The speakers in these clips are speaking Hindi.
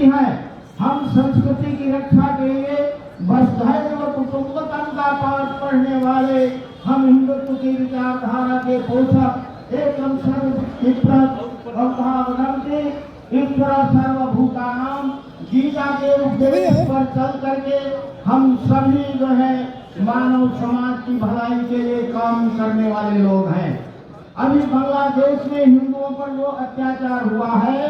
संस्कृति है। हम संस्कृति की रक्षा के लिए वसुधैव कुटुम्बकम का पाठ पढ़ने वाले, हम हिंदुत्व की विचारधारा के पोषक, एकम ईश्वर सर्वभूतानाम गीता के उपदेश पर चल करके हम सभी जो है मानव समाज की भलाई के लिए काम करने वाले लोग हैं। अभी बांग्लादेश में हिंदुओं पर जो अत्याचार हुआ है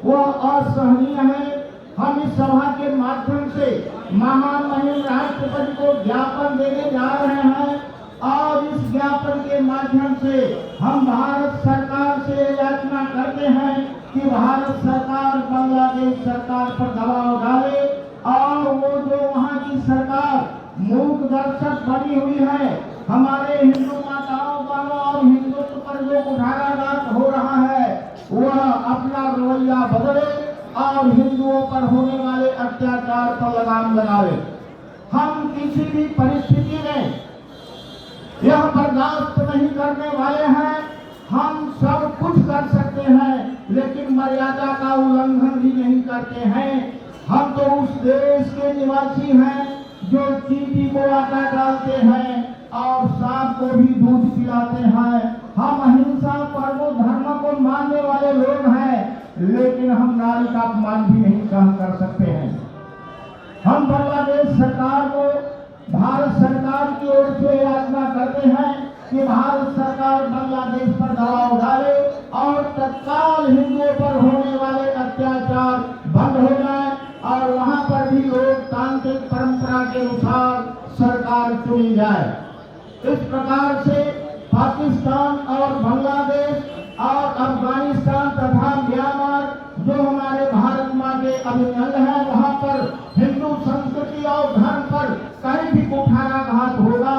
वह असहनीय है। हम इस सभा के माध्यम से महामहिम राष्ट्रपति को ज्ञापन देने जा रहे हैं और इस ज्ञापन के माध्यम से हम भारत सरकार से याचना करते हैं कि भारत सरकार बांग्लादेश सरकार पर दबाव डाले और वो जो वहाँ की सरकार मूक दर्शक बनी हुई है, हमारे हिंदू माताओं बहनों और हिंदुत्व पर जो कुठाराघात हो रहा है वह अपना रवैया बदले और हिंदुओं पर होने वाले अत्याचार पर लगाम लगावे। हम किसी भी परिस्थिति में यह बर्दाश्त नहीं करने वाले हैं। हम सब कुछ कर सकते हैं लेकिन मर्यादा का उल्लंघन भी नहीं करते हैं। हम तो उस देश के निवासी हैं जो चींटी को आटा डालते हैं और सांप को भी दूध पिलाते हैं। हम अहिंसा परमो धर्म को मानने वाले लोग हैं लेकिन हम नारी का अपमान भी नहीं सहन कर सकते हैं। हम बांग्लादेश सरकार को भारत सरकार की ओर से याचना करते हैं कि भारत सरकार बांग्लादेश पर दबाव डाले और तत्काल हिंदुओं पर होने वाले अत्याचार बंद हो जाए और वहां पर भी लोकतांत्रिक परंपरा के अनुसार सरकार चुनी जाए। इस प्रकार से पाकिस्तान और बांग्लादेश और अफगानिस्तान तथा म्यांमार जो हमारे भारत माँ के अभिन्न अंग है, वहाँ पर हिंदू संस्कृति और धर्म पर कहीं भी कुठाराघात होगा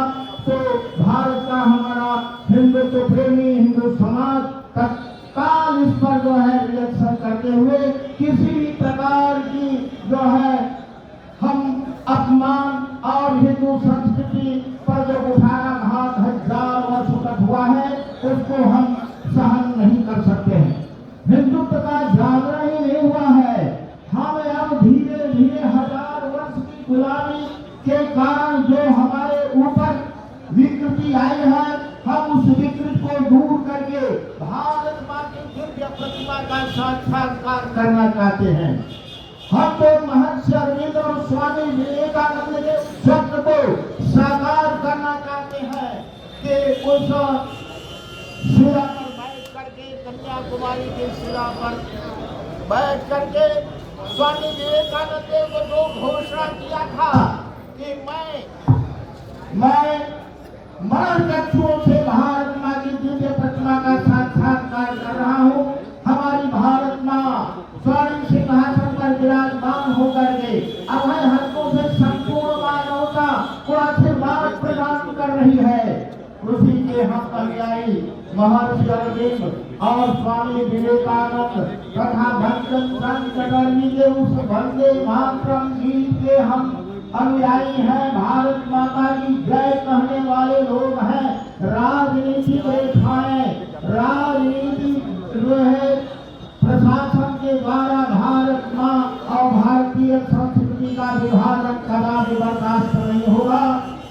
तो भारत का हमारा हिंदुत्व प्रेमी हिंदू समाज तत्काल इस पर जो है रिएक्शन करते हुए किसी भी प्रकार की जो है हम अपमान और हिंदू संस्कृति पर जो कुठाराघात हजार वर्षों तक हुआ है उसको हम सहन नहीं कर सकते हैं। हिंदुत्व का जागरण ही नहीं हुआ है। हम अब धीरे धीरे हजार वर्ष की गुलामी के कारण जो हमारे ऊपर विकृति आई है, हम उस विकृति को दूर करके भारत माँ की दिव्य प्रतिमा का साक्षात्कार करना चाहते हैं। हम तो महर्षि अरविंद और स्वामी विवेकानंद के स्वप्न को साकार करना चाहते हैं कि उस शिला पर बैठ करके कन्याकुमारी के शिला पर बैठ करके स्वामी विवेकानंद ने वो जो घोषणा किया था कि मैं मरण चक्षुओं से भारत माँ की दिव्य प्रतिमा का साक्षात्कार कर रहा हूँ। हमारी भारत माँ स्वर्ण सिंहासन पर विराजमान होकर के अभय हस्तों से संपूर्ण मानवता को आशीर्वाद प्रदान कर रही है। उसी के हम अनुयायी महर्षि अरविंद और स्वामी विवेकानंद तथा भक्तचंद्र चटर्जी के उस वंदे मातरम गीत के हम अनुयायी हैं। भारत माता की जय कहने वाले लोग हैं। राजनीतिक रेखाएं राजनीति जो है प्रशासन के द्वारा भारत माँ और भारतीय संस्कृति का विभाजन कदापि बर्दाश्त नहीं होगा।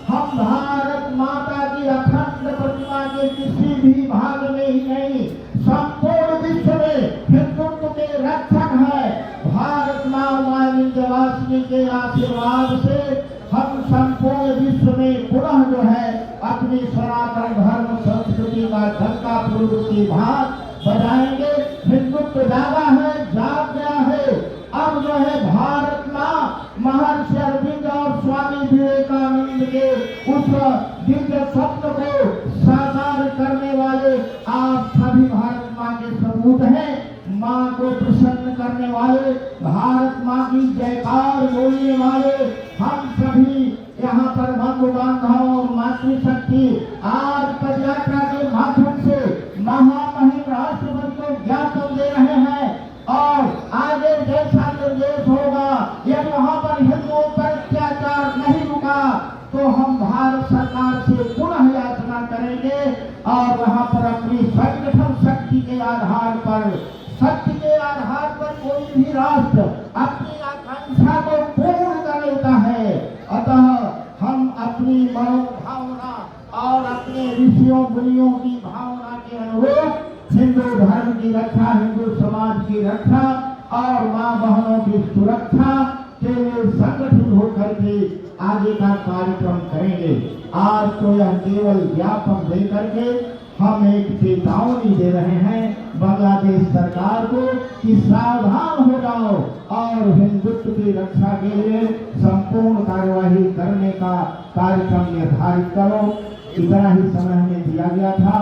हम भारत माता की अखंड प्रतिमा के किसी भी भाग में ही नहीं, संपूर्ण विश्व में हिंदुत्व के रक्षक है। भारत माँ वासिनी के आशीर्वाद से हम संपूर्ण विश्व में पुनः जो है अपनी सनातन धर्म संस्कृति का झंडा पूर्व की भाग बजाएंगे। हिंदुत्व जागा है, जाग गया है। अब जो है भारत माँ महर्षि अरविंद और स्वामी विवेकानंद के उस दिव्य स्वप्न को साकार करने वाले आप सभी भारत माँ के सबूत हैं। माँ को प्रसन्न करने वाले, भारत माँ की जयकार बोलने वाले हम सभी यहाँ पर बंधु बांधव और मातृशक्ति आज पदयात्रा के माध्यम से महामहिम राष्ट्रपति को ज्ञापन दे रहे हैं और आगे जैसा निर्देश होगा यदि वहाँ पर हिंदुओं पर अत्याचार नहीं रुका तो हम भारत सरकार से पुनः याचना करेंगे और वहाँ पर अपनी संगठन शक्ति के आधार पर, सत्य के आधार पर कोई भी राष्ट्र भावना के अनुरूप हिंदू धर्म की रक्षा, हिंदू समाज की रक्षा और माँ बहनों की सुरक्षा के लिए संगठित होकर के आगे का कार्यक्रम करेंगे। आज तो यह केवल ज्ञापन दे करके हम एक चेतावनी दे रहे हैं बांग्लादेश सरकार को कि सावधान हो जाओ और हिंदुत्व की रक्षा के लिए संपूर्ण कार्यवाही करने का कार्यक्रम निर्धारित करो। इतना ही समय हमें दिया गया था।